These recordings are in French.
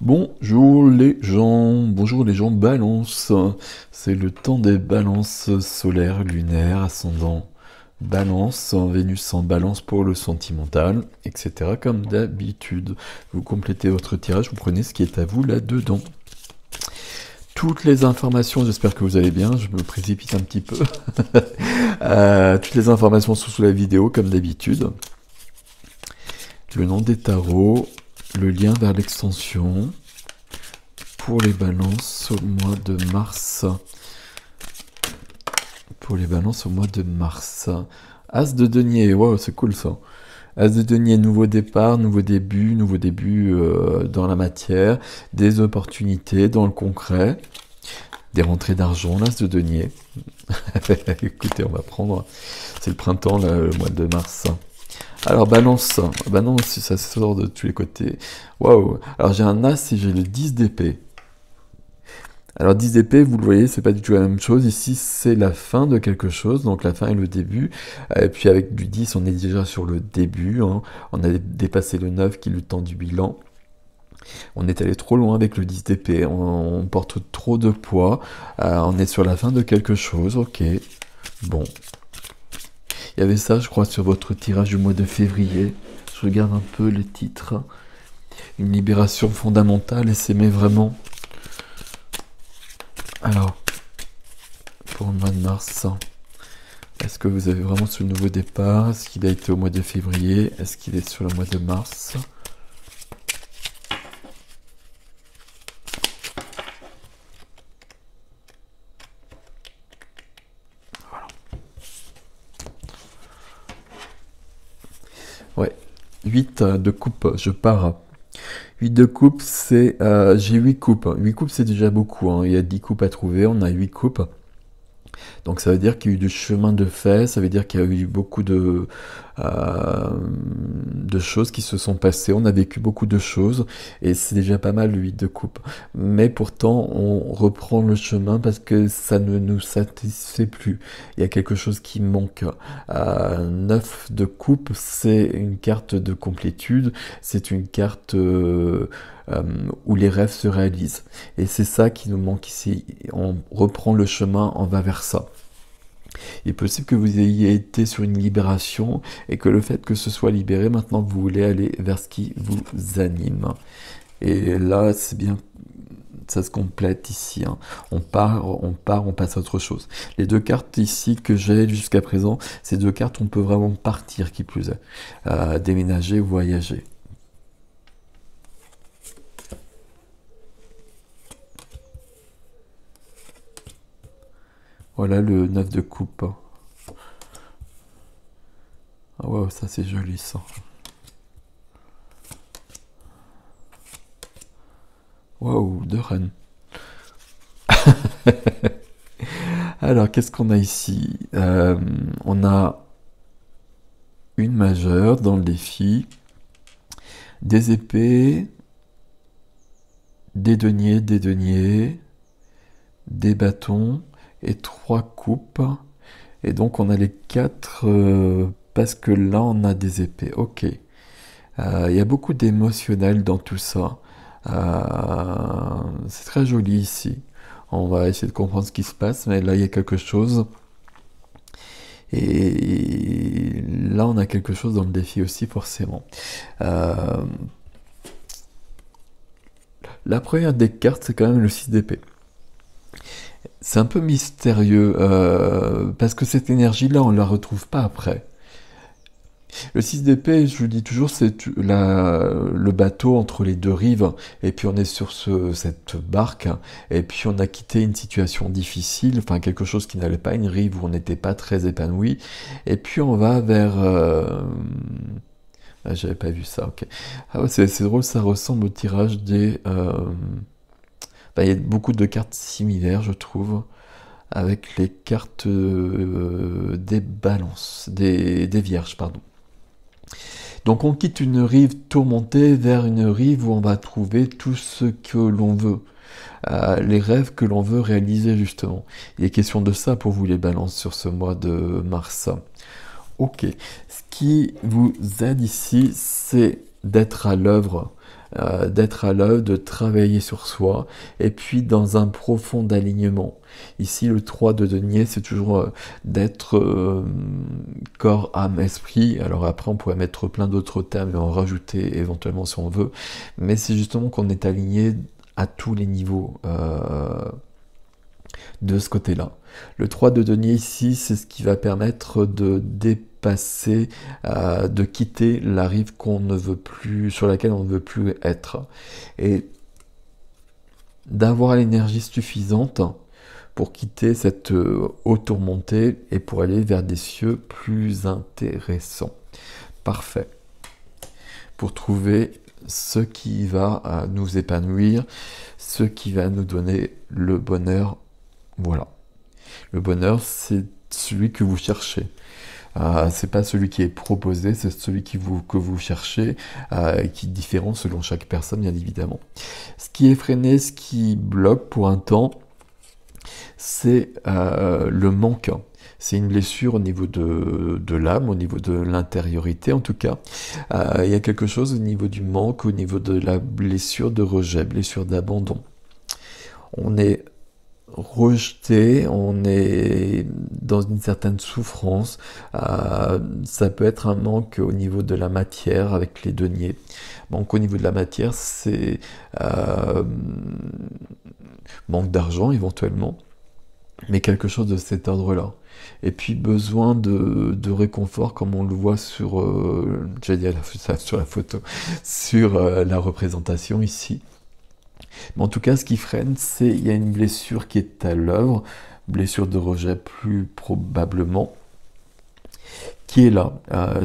Bonjour les gens balance, c'est le temps des balances solaires, lunaires, ascendant balance, Vénus en balance pour le sentimental, etc. Comme d'habitude, vous complétez votre tirage, vous prenez ce qui est à vous là-dedans. Toutes les informations, j'espère que vous allez bien, je me précipite un petit peu. Toutes les informations sont sous la vidéo comme d'habitude. Le nom des tarots, le lien vers l'extension pour les balances au mois de mars. As de denier, wow, c'est cool ça. As de denier, nouveau départ, nouveau début dans la matière, des opportunités dans le concret, des rentrées d'argent, l'as de denier. Écoutez, on va prendre, c'est le printemps, là, le mois de mars. Alors balance, ça sort de tous les côtés. Waouh. Alors j'ai un as et j'ai le 10 d'épée. Alors 10 d'épée, vous le voyez, c'est pas du tout la même chose. Ici, c'est la fin de quelque chose, donc la fin et le début. Et puis avec du 10, on est déjà sur le début. Hein. On a dépassé le 9 qui est le temps du bilan. On est allé trop loin avec le 10 d'épée. On porte trop de poids. On est sur la fin de quelque chose. Ok. Bon. Il y avait ça, je crois, sur votre tirage du mois de février. Je regarde un peu les titres. Une libération fondamentale et s'aimer vraiment. Alors, pour le mois de mars, est-ce que vous avez vraiment ce nouveau départ? Est-ce qu'il a été au mois de février? Est-ce qu'il est sur le mois de mars? Voilà. Ouais, 8 de coupe, je pars. 8 de coupe, c'est... j'ai 8 coupes. 8 coupes, c'est déjà beaucoup. Hein. Il y a 10 coupes à trouver, on a 8 coupes. Donc ça veut dire qu'il y a eu du chemin de fait, ça veut dire qu'il y a eu beaucoup de choses qui se sont passées, on a vécu beaucoup de choses, et c'est déjà pas mal le 8 de coupe. Mais pourtant, on reprend le chemin parce que ça ne nous satisfait plus. Il y a quelque chose qui manque. 9 de coupe, c'est une carte de complétude, c'est une carte... où les rêves se réalisent. Et c'est ça qui nous manque ici. On reprend le chemin, on va vers ça. Il est possible que vous ayez été sur une libération et que le fait que ce soit libéré, maintenant vous voulez aller vers ce qui vous anime. Et là, c'est bien, ça se complète ici. Hein. On passe à autre chose. Les deux cartes ici que j'ai jusqu'à présent, ces deux cartes, on peut vraiment partir, qui plus est. Déménager ou voyager. Voilà le 9 de coupe. Ah ouais, ça c'est joli ça. Waouh, deux reines. Alors, qu'est-ce qu'on a ici? On a une majeure dans le défi, des épées, des deniers, des bâtons et 3 coupes. Et donc on a les 4 parce que là on a des épées. Ok. Il y a beaucoup d'émotionnel dans tout ça. C'est très joli ici. On va essayer de comprendre ce qui se passe, mais là il y a quelque chose. Et là on a quelque chose dans le défi aussi forcément. La première des cartes, c'est quand même le 6 d'épée. C'est un peu mystérieux, parce que cette énergie-là, on ne la retrouve pas après. Le 6 d'épée, je vous dis toujours, c'est le bateau entre les deux rives, et puis on est sur cette barque, et puis on a quitté une situation difficile, enfin quelque chose qui n'allait pas, une rive où on n'était pas très épanoui, et puis on va vers... Ah, j'avais pas vu ça, ok. Ah ouais, c'est drôle, ça ressemble au tirage des... il y a beaucoup de cartes similaires, je trouve, avec les cartes des balances, des vierges, pardon. Donc on quitte une rive tourmentée vers une rive où on va trouver tout ce que l'on veut. Les rêves que l'on veut réaliser, justement. Il est question de ça pour vous, les balances, sur ce mois de mars. Ok. Ce qui vous aide ici, c'est d'être à l'œuvre. d'être à l'œuvre, de travailler sur soi, et puis dans un profond alignement. Ici, le 3 de denier, c'est toujours d'être corps, âme, esprit. Alors après, on pourrait mettre plein d'autres termes et en rajouter éventuellement si on veut, mais c'est justement qu'on est aligné à tous les niveaux de ce côté-là. Le 3 de denier ici, c'est ce qui va permettre de dépasser, de quitter la rive qu'on ne veut plus, sur laquelle on ne veut plus être. Et d'avoir l'énergie suffisante pour quitter cette eau tourmentée et pour aller vers des cieux plus intéressants. Parfait. Pour trouver ce qui va nous épanouir, ce qui va nous donner le bonheur. Voilà. Le bonheur, c'est celui que vous cherchez. C'est pas celui qui est proposé, c'est celui que vous cherchez, et qui est différent selon chaque personne, bien évidemment. Ce qui est freiné, ce qui bloque pour un temps, c'est le manque. C'est une blessure au niveau de l'âme, au niveau de l'intériorité en tout cas. Il y a quelque chose au niveau du manque, au niveau de la blessure de rejet, blessure d'abandon. On est rejeté, on est dans une certaine souffrance. Ça peut être un manque au niveau de la matière avec les deniers. Manque au niveau de la matière, c'est manque d'argent éventuellement, mais quelque chose de cet ordre-là. Et puis besoin de réconfort, comme on le voit sur, j'allais dire sur la photo, sur la représentation ici. Mais en tout cas, ce qui freine, c'est il y a une blessure qui est à l'œuvre, blessure de rejet plus probablement, qui est là.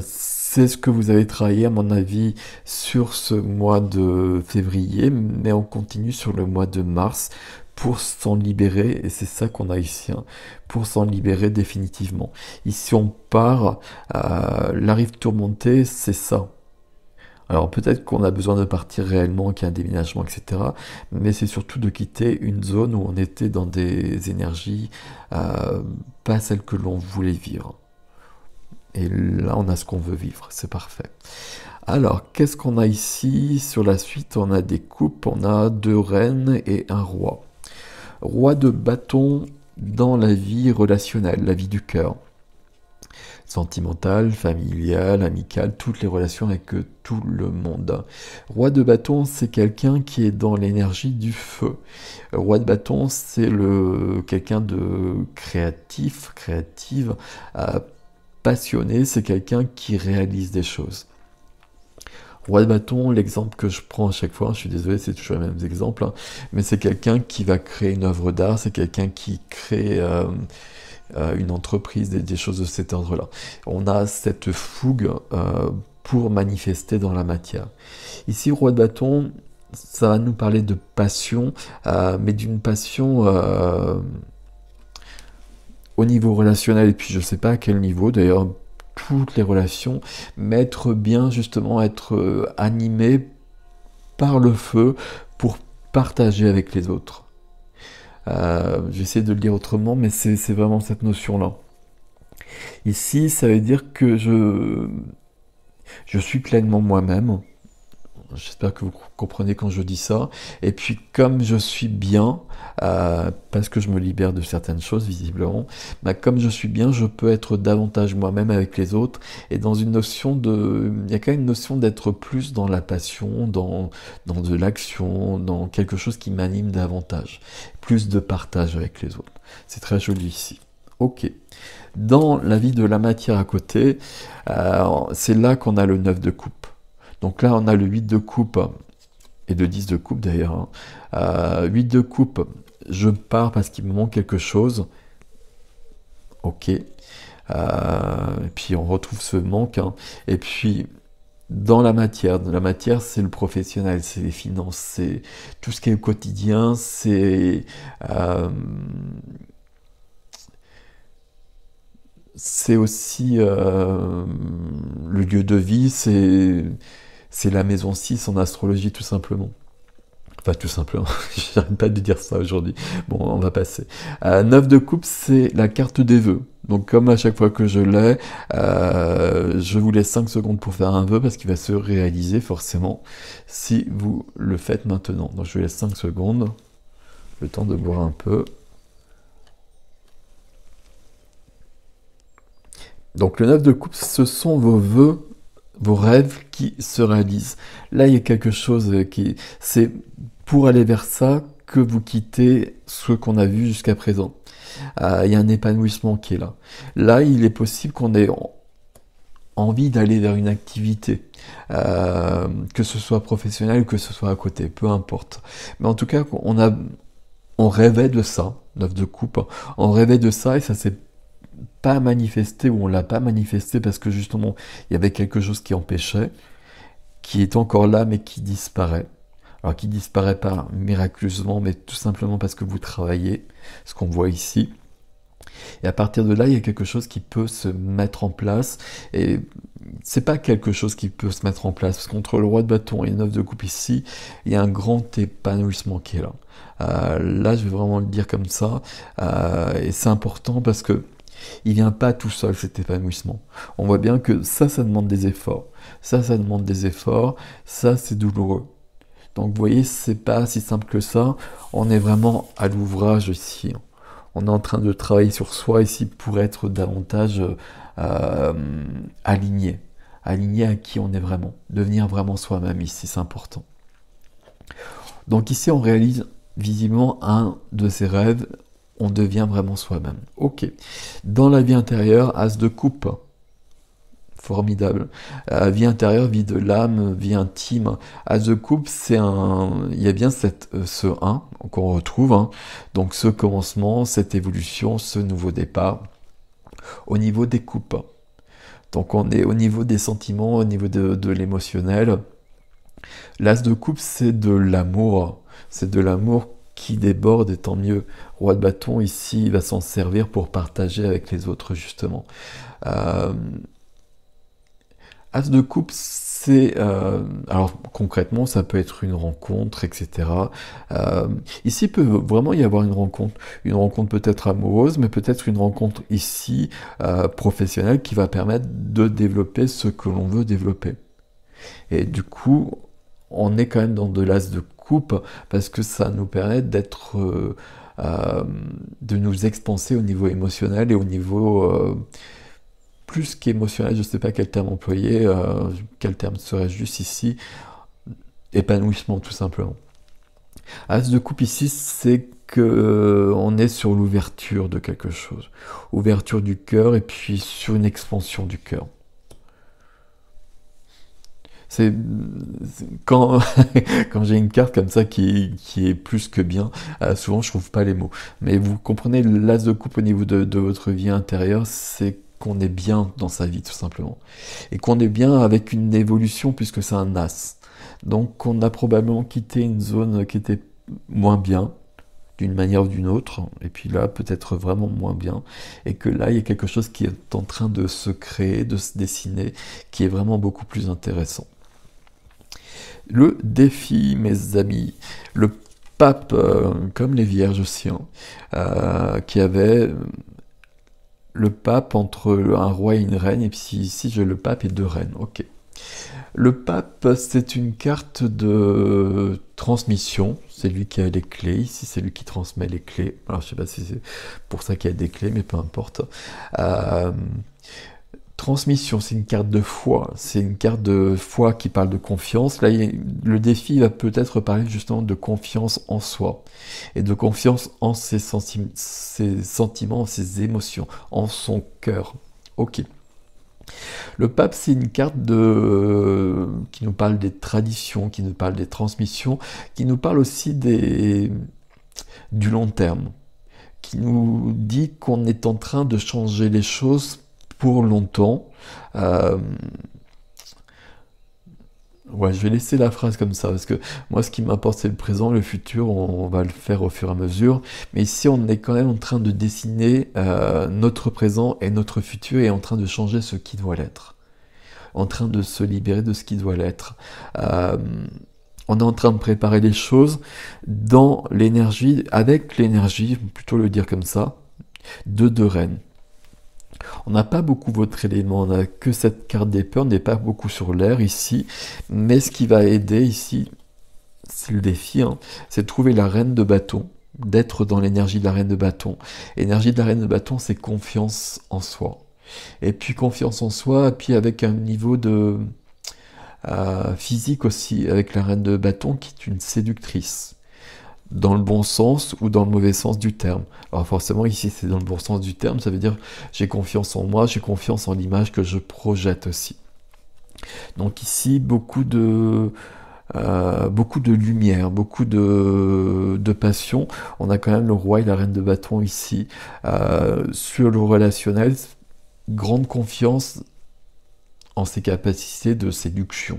C'est ce que vous avez travaillé, à mon avis, sur ce mois de février, mais on continue sur le mois de mars pour s'en libérer, et c'est ça qu'on a ici, hein, pour s'en libérer définitivement. Ici, on part, la rive tourmentée, c'est ça. Alors peut-être qu'on a besoin de partir réellement, qu'il y a un déménagement, etc. Mais c'est surtout de quitter une zone où on était dans des énergies pas celles que l'on voulait vivre. Et là, on a ce qu'on veut vivre, c'est parfait. Alors, qu'est-ce qu'on a ici? Sur la suite, on a des coupes, on a 2 reines et un roi. Roi de bâton dans la vie relationnelle, la vie du cœur. Sentimentale, familiale, amicale, toutes les relations avec tout le monde. Roi de bâton, c'est quelqu'un qui est dans l'énergie du feu. Roi de bâton, c'est quelqu'un de créatif, créative, passionné, c'est quelqu'un qui réalise des choses. Roi de bâton, l'exemple que je prends à chaque fois, je suis désolé, c'est toujours les mêmes exemples, hein, mais c'est quelqu'un qui va créer une œuvre d'art, c'est quelqu'un qui crée une entreprise, des choses de cet ordre-là. On a cette fougue pour manifester dans la matière. Ici, roi de bâton, ça va nous parler de passion, mais d'une passion au niveau relationnel, et puis je ne sais pas à quel niveau, d'ailleurs, toutes les relations, mais être bien, justement, être animé par le feu pour partager avec les autres. J'essaie de le dire autrement, mais c'est vraiment cette notion-là. Ici, ça veut dire que je suis pleinement moi-même. J'espère que vous comprenez quand je dis ça. Et puis, comme je suis bien, parce que je me libère de certaines choses, visiblement, bah, comme je suis bien, je peux être davantage moi-même avec les autres. Et dans une notion de... Il y a quand même une notion d'être plus dans la passion, dans de l'action, dans quelque chose qui m'anime davantage. Plus de partage avec les autres. C'est très joli ici. Ok. Dans la vie de la matière à côté, c'est là qu'on a le 9 de coupe. Donc là, on a le 8 de coupe, et de 10 de coupe d'ailleurs. 8 de coupe, je pars parce qu'il me manque quelque chose. Ok. Et puis on retrouve ce manque. Hein. Et puis, dans la matière, c'est le professionnel, c'est les finances, c'est tout ce qui est au quotidien, c'est aussi le lieu de vie, c'est la maison 6 en astrologie tout simplement. Pas tout simplement, j'arrête pas de dire ça aujourd'hui. Bon, on va passer. 9 de coupe, c'est la carte des vœux. Donc comme à chaque fois que je l'ai, je vous laisse 5 secondes pour faire un vœu parce qu'il va se réaliser forcément si vous le faites maintenant. Donc je vous laisse 5 secondes, le temps de boire un peu. Donc le 9 de coupe, ce sont vos vœux, vos rêves qui se réalisent. Là, il y a quelque chose qui... C'est pour aller vers ça que vous quittez ce qu'on a vu jusqu'à présent. Il y a un épanouissement qui est là. Là, il est possible qu'on ait envie d'aller vers une activité, que ce soit professionnel ou que ce soit à côté, peu importe. Mais en tout cas, on rêvait de ça, 9 de coupe, on rêvait de ça et ça s'est pas manifesté ou on l'a pas manifesté parce que justement, il y avait quelque chose qui empêchait, qui est encore là mais qui disparaît. Alors qui disparaît pas miraculeusement, mais tout simplement parce que vous travaillez, ce qu'on voit ici. Et à partir de là, il y a quelque chose qui peut se mettre en place. Et c'est pas quelque chose qui peut se mettre en place, parce qu'entre le roi de bâton et le 9 de coupe ici, il y a un grand épanouissement qui est là. Là, je vais vraiment le dire comme ça. Et c'est important parce que il vient pas tout seul, cet épanouissement. On voit bien que ça demande des efforts. Ça demande des efforts. Ça, c'est douloureux. Donc vous voyez, c'est pas si simple que ça. On est vraiment à l'ouvrage ici. On est en train de travailler sur soi ici pour être davantage aligné. Aligné à qui on est vraiment. Devenir vraiment soi-même ici, c'est important. Donc ici, on réalise visiblement un de ses rêves. On devient vraiment soi-même. Ok. Dans la vie intérieure, as de coupe. Formidable. Vie intérieure, vie de l'âme, vie intime. As de coupe, il y a bien ce 1 qu'on retrouve. Hein. Donc ce commencement, cette évolution, ce nouveau départ. Au niveau des coupes. Donc on est au niveau des sentiments, au niveau de l'émotionnel. L'as de coupe, c'est de l'amour. C'est de l'amour qui déborde, et tant mieux. Roi de bâton, ici, il va s'en servir pour partager avec les autres, justement. As de coupe, c'est... alors, concrètement, ça peut être une rencontre, etc. Ici, il peut vraiment y avoir une rencontre. Une rencontre peut-être amoureuse, mais peut-être une rencontre ici, professionnelle, qui va permettre de développer ce que l'on veut développer. Et du coup, on est quand même dans de l'as de coupe, parce que ça nous permet d'être... de nous expanser au niveau émotionnel et au niveau... plus qu'émotionnel, je ne sais pas quel terme employer, quel terme serait juste ici, épanouissement tout simplement. As de coupe ici, c'est que on est sur l'ouverture de quelque chose, ouverture du cœur et puis sur une expansion du cœur. C'est quand j'ai une carte comme ça qui est plus que bien, souvent je trouve pas les mots. Mais vous comprenez, l'as de coupe au niveau de votre vie intérieure, c'est qu'on est bien dans sa vie tout simplement. Et qu'on est bien avec une évolution puisque c'est un as. Donc on a probablement quitté une zone qui était moins bien, d'une manière ou d'une autre, et puis là peut-être vraiment moins bien, et que là il y a quelque chose qui est en train de se créer, de se dessiner, qui est vraiment beaucoup plus intéressant. Le défi, mes amis, le pape, comme les vierges aussi, hein, qui avait le pape entre un roi et une reine, et puis ici j'ai le pape et deux reines, ok. Le pape, c'est une carte de transmission, c'est lui qui a les clés, ici c'est lui qui transmet les clés, alors je sais pas si c'est pour ça qu'il y a des clés, mais peu importe. Transmission, c'est une carte de foi, c'est une carte de foi qui parle de confiance. Là, le défi va peut-être parler justement de confiance en soi et de confiance en ses sentiments, ses émotions, en son cœur. Ok. Le pape, c'est une carte qui nous parle des traditions, qui nous parle des transmissions, qui nous parle aussi du long terme, qui nous dit qu'on est en train de changer les choses pour longtemps. Ouais, je vais laisser la phrase comme ça, parce que moi, ce qui m'importe, c'est le présent, le futur, on va le faire au fur et à mesure. Mais ici, on est quand même en train de dessiner notre présent et notre futur, et en train de changer ce qui doit l'être. En train de se libérer de ce qui doit l'être. On est en train de préparer les choses dans l'énergie, avec l'énergie, plutôt le dire comme ça, de deux reines. On n'a pas beaucoup votre élément, on n'a que cette carte d'épée, on n'est pas beaucoup sur l'air ici, mais ce qui va aider ici, c'est le défi, hein, c'est de trouver la reine de bâton, d'être dans l'énergie de la reine de bâton. L'énergie de la reine de bâton, c'est confiance en soi. Et puis confiance en soi, et puis avec un niveau de physique aussi, avec la reine de bâton qui est une séductrice. Dans le bon sens ou dans le mauvais sens du terme. Alors forcément ici c'est dans le bon sens du terme, ça veut dire j'ai confiance en moi, j'ai confiance en l'image que je projette aussi. Donc ici beaucoup de lumière, beaucoup de passion. On a quand même le roi et la reine de bâton ici. Sur le relationnel, grande confiance en ses capacités de séduction.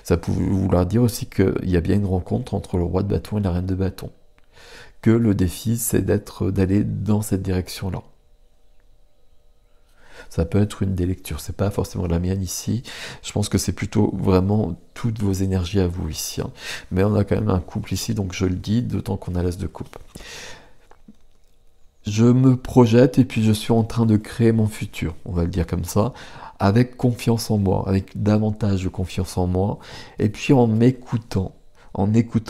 Ça peut vouloir dire aussi qu'il y a bien une rencontre entre le roi de bâton et la reine de bâton. Que le défi, c'est d'aller dans cette direction-là. Ça peut être une des lectures, c'est pas forcément la mienne ici. Je pense que c'est plutôt vraiment toutes vos énergies à vous ici. Hein. Mais on a quand même un couple ici, donc je le dis, d'autant qu'on a l'as de coupe. Je me projette et puis je suis en train de créer mon futur, on va le dire comme ça, avec confiance en moi, avec davantage de confiance en moi, et puis en écoutant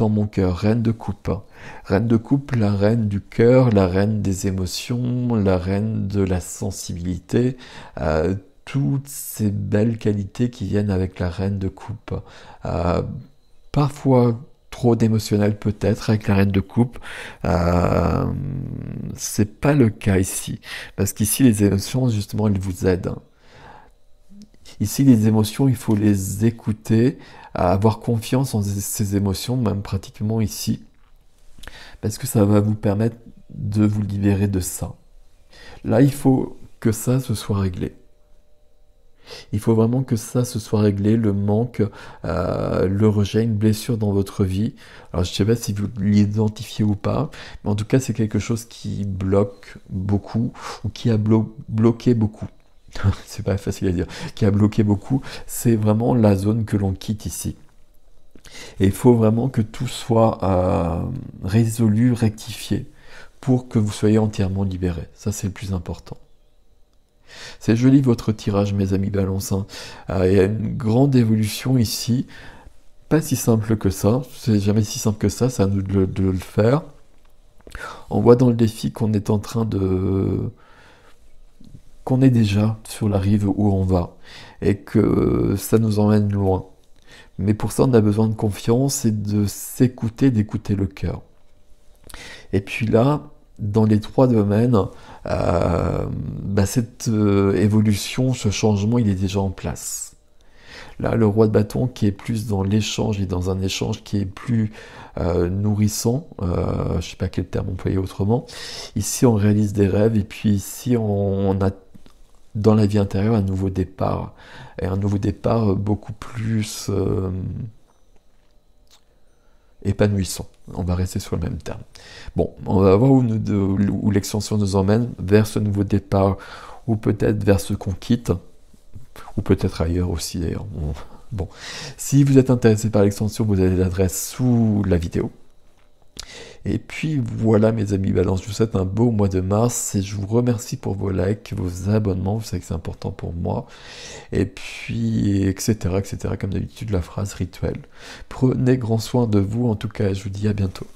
mon cœur, reine de coupe. Reine de coupe, la reine du cœur, la reine des émotions, la reine de la sensibilité, toutes ces belles qualités qui viennent avec la reine de coupe. Parfois trop d'émotionnel peut-être avec la reine de coupe. C'est pas le cas ici, parce qu'ici les émotions justement elles vous aident. Ici, les émotions, il faut les écouter, avoir confiance en ces émotions, même pratiquement ici, parce que ça va vous permettre de vous libérer de ça. Là, il faut que ça se soit réglé. Il faut vraiment que ça se soit réglé, le manque, le rejet, une blessure dans votre vie. Alors, je ne sais pas si vous l'identifiez ou pas, mais en tout cas, c'est quelque chose qui bloque beaucoup, ou qui a bloqué beaucoup. C'est pas facile à dire, qui a bloqué beaucoup, c'est vraiment la zone que l'on quitte ici. Et il faut vraiment que tout soit résolu, rectifié, pour que vous soyez entièrement libéré. Ça, c'est le plus important. C'est joli votre tirage, mes amis Balance. Hein. Il y a une grande évolution ici, pas si simple que ça, c'est jamais si simple que ça, c'est à nous de le faire. On voit dans le défi qu'on est en train qu'on est déjà sur la rive où on va et que ça nous emmène loin. Mais pour ça, on a besoin de confiance et de s'écouter, d'écouter le cœur. Et puis là, dans les trois domaines, cette évolution, ce changement, il est déjà en place. Là, le roi de bâton qui est plus dans l'échange et dans un échange qui est plus nourrissant, je ne sais pas quel terme employer autrement. Ici, on réalise des rêves et puis ici, on a dans la vie intérieure un nouveau départ. Et un nouveau départ beaucoup plus épanouissant. On va rester sur le même terme. Bon, on va voir où l'extension nous emmène, vers ce nouveau départ, ou peut-être vers ce qu'on quitte, ou peut-être ailleurs aussi d'ailleurs. Bon, si vous êtes intéressé par l'extension, vous avez l'adresse sous la vidéo. Et puis voilà mes amis Balance, je vous souhaite un beau mois de mars et je vous remercie pour vos likes, vos abonnements, vous savez que c'est important pour moi. Et puis etc. comme d'habitude la phrase rituelle. Prenez grand soin de vous en tout cas, je vous dis à bientôt.